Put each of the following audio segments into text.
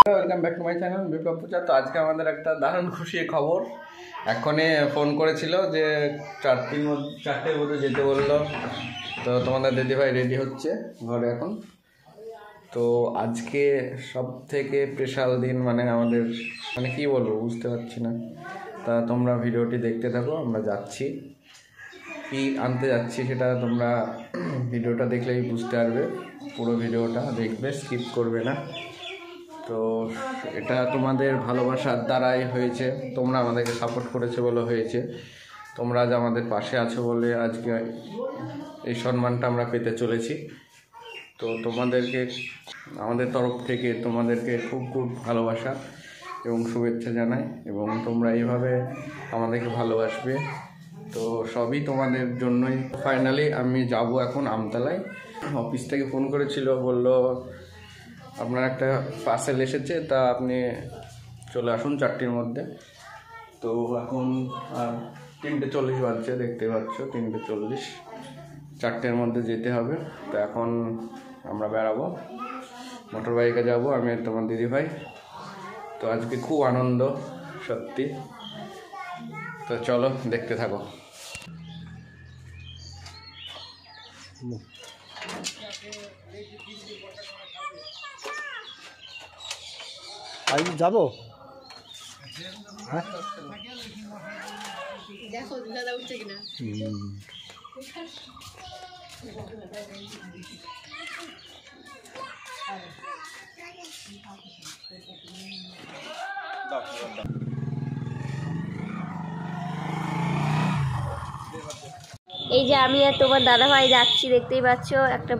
Welcome back to my channel Biplob Puja. তো আজকে আমাদের একটা দারুণ খুশির খবর। এখনই ফোন করেছিল যে 4টের মধ্যে যেতে বললো। তো তোমাদের দিদিভাই রেডি হচ্ছে ঘরে এখন। তো আজকে সব থেকে স্পেশাল দিন, মানে আমাদের মানে কি বলবো বুঝতে পারছি না। তা তোমরা ভিডিওটি দেখতে থাকো। আমরা যাচ্ছি, কি আনতে যাচ্ছি সেটা তোমরা ভিডিওটা দেখলেই বুঝতে পারবে। পুরো ভিডিওটা দেখবে, স্কিপ করবে না। তো এটা তোমাদের ভালোবাসার দ্বারাই হয়েছে, তোমরা আমাদেরকে সাপোর্ট করেছো বলে হয়েছে। তোমরা আজ আমাদের পাশে আছো বলে আজকে এই সম্মানটা আমরা পেতে চলেছি। তো তোমাদেরকে আমাদের তরফ থেকে তোমাদেরকে খুব খুব ভালোবাসা এবং শুভেচ্ছা জানাই, এবং তোমরা এইভাবে আমাদেরকে ভালোবাসবে। তো সবই তোমাদের জন্যই। ফাইনালি আমি যাব এখন আমতলায়। অফিস থেকে ফোন করেছিল, বলল আপনার একটা পার্সেল এসেছে, তা আপনি চলে আসুন 4টের মধ্যে। তো এখন 3:40 বাজছে, দেখতে পাচ্ছ 3:40। 4টের মধ্যে যেতে হবে। তো এখন আমরা বেরাবো, মোটর বাইকে যাবো আমি আর তোমার দিদিভাই। তো আজকে খুব আনন্দ সত্যি। তো চলো দেখতে থাকো। আজ যাবো। হ্যাঁ দেখো দাদা উঠছে কিনা। এই যে আমি আর তোমার দাদাভাই যাচ্ছি, দেখতেই পাচ্ছ একটা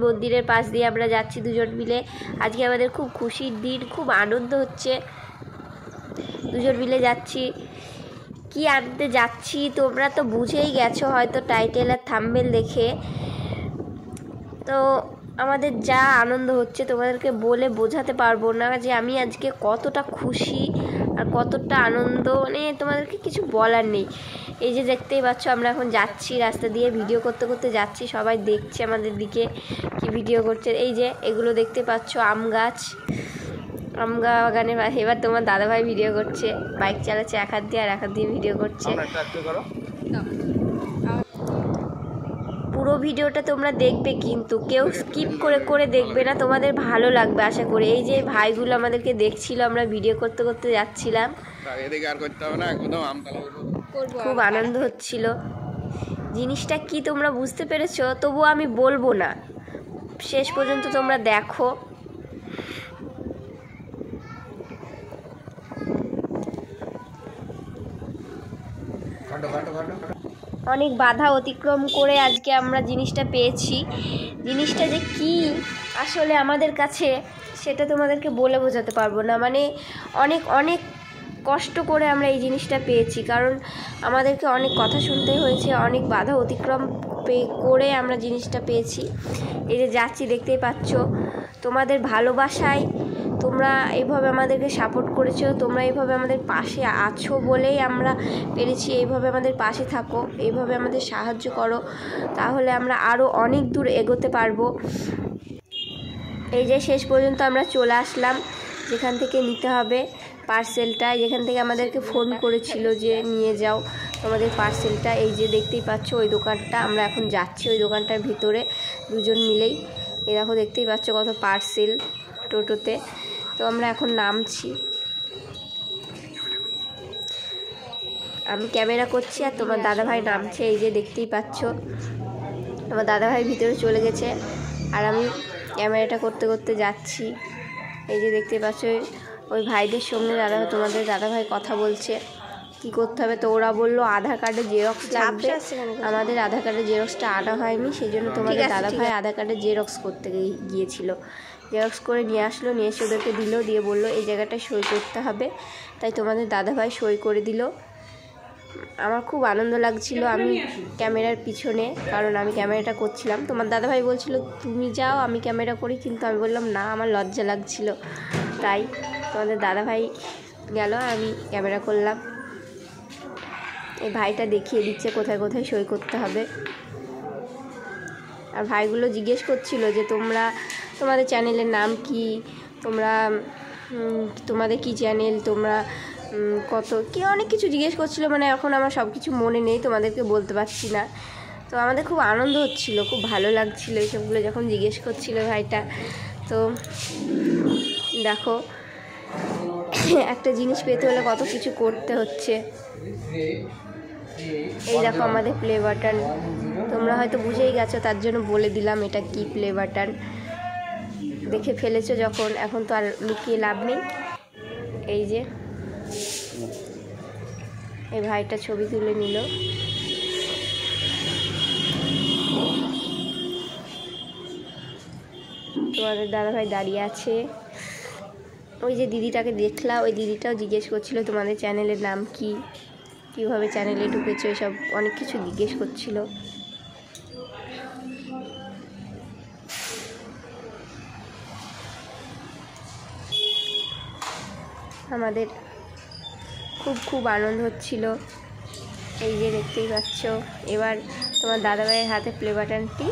মন্দিরের পাশ দিয়ে আমরা যাচ্ছি দুজন মিলে। আজকে আমাদের খুব খুশির দিন, খুব আনন্দ হচ্ছে, দুজন মিলে যাচ্ছি। কি আনতে যাচ্ছি তোমরা তো বুঝেই গেছো হয়তো টাইটেল আর থাম্বনেল দেখে। তো আমাদের যা আনন্দ হচ্ছে তোমাদেরকে বলে বোঝাতে পারবো না যে আমি আজকে কতটা খুশি আর কতটা আনন্দ, মানে তোমাদেরকে কিছু বলার নেই। এই যে দেখতেই পাচ্ছ আমরা এখন যাচ্ছি রাস্তা দিয়ে, ভিডিও করতে করতে যাচ্ছি, সবাই দেখছে আমাদের দিকে কি ভিডিও করছে। এই যে এগুলো দেখতে পাচ্ছ আম বাগানে। এবার তোমার দাদাভাই ভিডিও করছে, বাইক চালাচ্ছে এক হাত দিয়ে আর এক হাত দিয়ে ভিডিও করছে। পুরো ভিডিওটা তোমরা দেখবে, কিন্তু কেউ স্কিপ করে দেখবে না, তোমাদের ভালো লাগবে আশা করি। এই যে ভাইগুলো আমাদেরকে দেখছিল, আমরা ভিডিও করতে করতে যাচ্ছিলাম, খুব আনন্দ হচ্ছিল। জিনিসটা কি তোমরা বুঝতে পেরেছো? তবুও আমি বলবো না, শেষ পর্যন্ত তোমরা দেখো। অনেক বাধা অতিক্রম করে আজকে আমরা জিনিসটা পেয়েছি। জিনিসটা যে কি আসলে আমাদের কাছে সেটা তোমাদেরকে বলে বোঝাতে পারবো না। মানে অনেক অনেক কষ্ট করে আমরা এই জিনিসটা পেয়েছি, কারণ আমাদেরকে অনেক কথা শুনতে হয়েছে, অনেক বাধা অতিক্রম করে আমরা জিনিসটা পেয়েছি। এই যে যাচ্ছি দেখতেই পাচ্ছ, তোমাদের ভালোবাসায় তোমরা এইভাবে আমাদেরকে সাপোর্ট করেছো, তোমরা এইভাবে আমাদের পাশে আছো বলেই আমরা পেরেছি। এইভাবে আমাদের পাশে থাকো, এইভাবে আমাদের সাহায্য করো, তাহলে আমরা আরও অনেক দূর এগোতে পারবো। এই যে শেষ পর্যন্ত আমরা চলে আসলাম যেখান থেকে নিতে হবে পার্সেলটা, যেখান থেকে আমাদেরকে ফোন করেছিল যে নিয়ে যাও তোমাদের পার্সেলটা। এই যে দেখতেই পাচ্ছ ওই দোকানটা, আমরা এখন যাচ্ছি ওই দোকানটার ভিতরে দুজন মিলেই। এই দেখো দেখতেই পাচ্ছ কত পার্সেল টোটোতে। তো আমরা এখন নামছি, আমি ক্যামেরা করছি আর তোমার দাদাভাই নামছে। এই যে দেখতেই পাচ্ছ আমার দাদাভাই ভিতরে চলে গেছে আর আমি ক্যামেরাটা করতে করতে যাচ্ছি। এই যে দেখতে পাচ্ছ ওই ভাইদের সঙ্গে তোমাদের দাদাভাই কথা বলছে কি করতে হবে। তো ওরা বললো আধার কার্ডের জেরক্স লাগবে, আমাদের আধার কার্ডের জেরক্সটা আনা হয়নি, সেই জন্য তোমাদের দাদাভাই আধার কার্ডের জেরক্স করতে গিয়েছিল। জেরক্স করে নিয়ে আসলো, নিয়ে এসে ওদেরকে দিল, দিয়ে বললো এই জায়গাটায় সই করতে হবে। তাই তোমাদের দাদাভাই সই করে দিল। আমার খুব আনন্দ লাগছিল, আমি ক্যামেরার পিছনে, কারণ আমি ক্যামেরাটা করছিলাম। তোমার দাদাভাই বলছিল তুমি যাও আমি ক্যামেরা করি, কিন্তু আমি বললাম না, আমার লজ্জা লাগছিল। তাই তোমাদের দাদাভাই গেল, আমি ক্যামেরা করলাম। এই ভাইটা দেখিয়ে দিচ্ছে কোথায় কোথায় সই করতে হবে। আর ভাইগুলো জিজ্ঞেস করছিল যে তোমাদের চ্যানেলের নাম কি, তোমাদের কি চ্যানেল, তোমরা কত কি অনেক কিছু জিজ্ঞেস করছিল। মানে এখন আমার সব কিছু মনে নেই, তোমাদেরকে বলতে পারছি না। তো আমাদের খুব আনন্দ হচ্ছিল, খুব ভালো লাগছিল এইসবগুলো যখন জিজ্ঞেস করছিল ভাইটা। তো দেখো একটা জিনিস পেতে হলে কত কিছু করতে হচ্ছে। এই দেখো আমাদের প্লে বাটন, তোমরা হয়তো বুঝেই গেছো, তার জন্য বলে দিলাম এটা কি প্লে বাটন। দেখে ফেলেছো যখন, এখন তো আর লুকিয়ে লাভ নেই। এই যে এই ভাইটা ছবি তুলে নিল। তোমাদের দাদাভাই দাঁড়িয়ে আছে। ওই যে দিদিটাকে দেখলা, ওই দিদিটাও জিজ্ঞেস করছিল তোমাদের চ্যানেলের নাম কি, কীভাবে চ্যানেলে ঢুকেছো, এসব অনেক কিছু জিজ্ঞেস করছিল। আমাদের খুব আনন্দ হচ্ছিল। এই যে দেখতেই পাচ্ছ, এবার তোমার দাদাভাইয়ের হাতে প্লে বাটনটি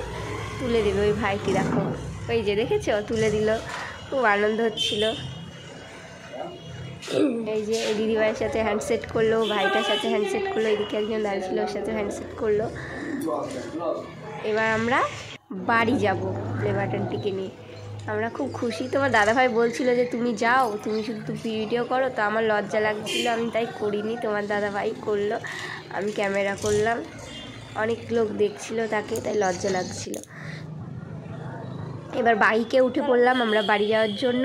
তুলে দেবে ওই ভাইটি। দেখো ওই যে দেখেছো, তুলে দিল, খুব আনন্দ হচ্ছিল। এই যে এই দিদিভাইয়ের সাথে হ্যান্ডশেক করলো, ভাইটার সাথে হ্যান্ডশেক করলো, এদিকে একজন দাঁড়িয়ে ছিল, ওর সাথে হ্যান্ডশেক করলো। এবার আমরা বাড়ি যাব প্লে বাটনটিকে নিয়ে। আমরা খুব খুশি। তোমার দাদাভাই বলছিল যে তুমি যাও, তুমি শুধু ভিডিও করো, তো আমার লজ্জা লাগছিল, আমি তাই করিনি। তোমার দাদাভাই করলো, আমি ক্যামেরা করলাম। অনেক লোক দেখছিল তাকে, তাই লজ্জা লাগছিল। এবার বাইকে উঠে পড়লাম আমরা বাড়ি যাওয়ার জন্য,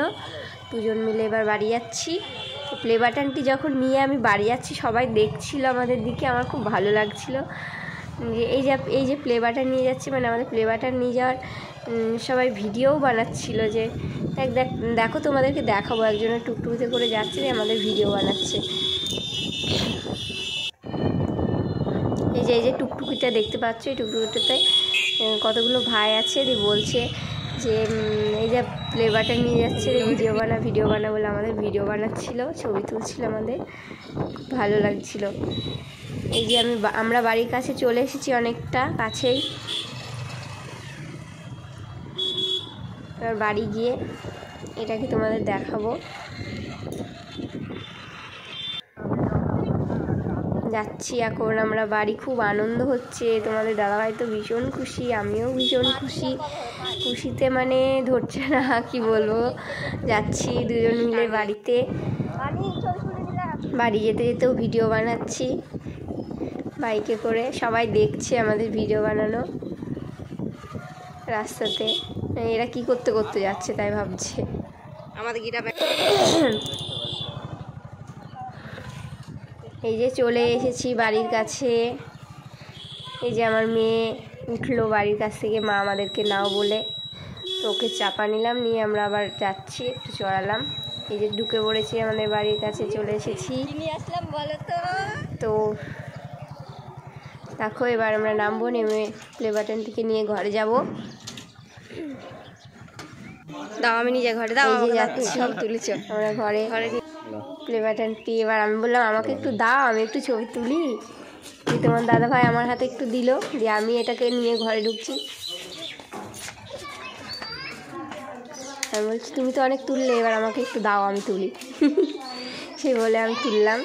দুজন মিলে এবার বাড়ি যাচ্ছি। তো প্লে বাটনটি যখন নিয়ে আমি বাড়ি যাচ্ছি, সবাই দেখছিল আমাদের দিকে, আমার খুব ভালো লাগছিল যে এই যে প্লে বাটন নিয়ে যাচ্ছি, মানে আমাদের প্লে বাটন নিয়ে যাওয়ার সবাই ভিডিওও বানাচ্ছিল। যে দেখো তোমাদেরকে দেখাবো, একজনের টুকটুকিতে করে যাচ্ছে, আমাদের ভিডিও বানাচ্ছে। এই যে টুকটুকিটা দেখতে পাচ্ছ, এই টুকটুকিটাতে কতগুলো ভাই আছে, দিয়ে বলছে যে এই যে প্লে বাটন নিয়ে যাচ্ছে, ভিডিও বানা বলে আমাদের ভিডিও বানাচ্ছিল, ছবি তুলছিল, আমাদের ভালো লাগছিল। এই যে আমরা বাড়ির কাছে চলে এসেছি, অনেকটা কাছেই। এবার বাড়ি গিয়ে এটাকে তোমাদের দেখাবো। যাচ্ছি এখন আমরা বাড়ি, খুব আনন্দ হচ্ছে। তোমাদের দাদাভাই তো ভীষণ খুশি, আমিও ভীষণ খুশি। খুশিতে মানে ধরছে না, কি বলবো। যাচ্ছি দুজন মিলে বাড়িতে। বাড়ি যেতে যেতেও ভিডিও বানাচ্ছি বাইকে করে, সবাই দেখছে আমাদের ভিডিও বানানো রাস্তাতে। এরা কি করতে করতে যাচ্ছে তাই ভাবছে আমাদের গিটা। এই যে চলে এসেছি বাড়ির কাছে। এই যে আমার মেয়ে উঠলো বাড়ির কাছ থেকে, মা আমাদেরকে নাও বলে, তো ওকে চাপা নিলাম, নিয়ে আমরা আবার যাচ্ছি, একটু চড়ালাম। এই যে ঢুকে পড়েছি আমাদের বাড়ির কাছে, চলে এসেছি। তো দেখো এবার আমরা নামবো, নেমে প্লে বাটনটিকে নিয়ে ঘরে যাব। দাও আমি নিজে ঘরে, দাও এই যে যাচ্ছি, সব তুলেছ আমরা ঘরে প্লে বাটনটি। এবার আমি বললাম আমাকে একটু দাও, আমি একটু ছবি তুলি। তোমার দাদাভাই আমার হাতে একটু দিল, দিয়ে আমি এটাকে নিয়ে ঘরে ঢুকছি। আমি বলছি তুমি তো অনেক তুললে, এবার আমাকে একটু দাও, আমি তুলি। সেই বলে আমি তুললাম।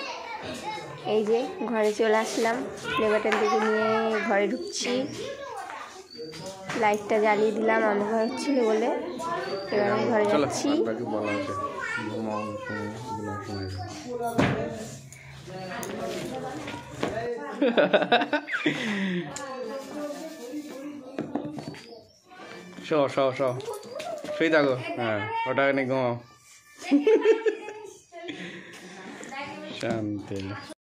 এই যে ঘরে চলে আসলাম, প্লে বাটন থেকে নিয়ে ঘরে ঢুকছি। লাইটটা জ্বালিয়ে দিলাম, অন্ধকার হচ্ছিল বলে। এবার আমি ঘরে যাচ্ছি। শুই থাকো, হ্যাঁ ওটা নিয়ে ঘুমাও, শান্তি।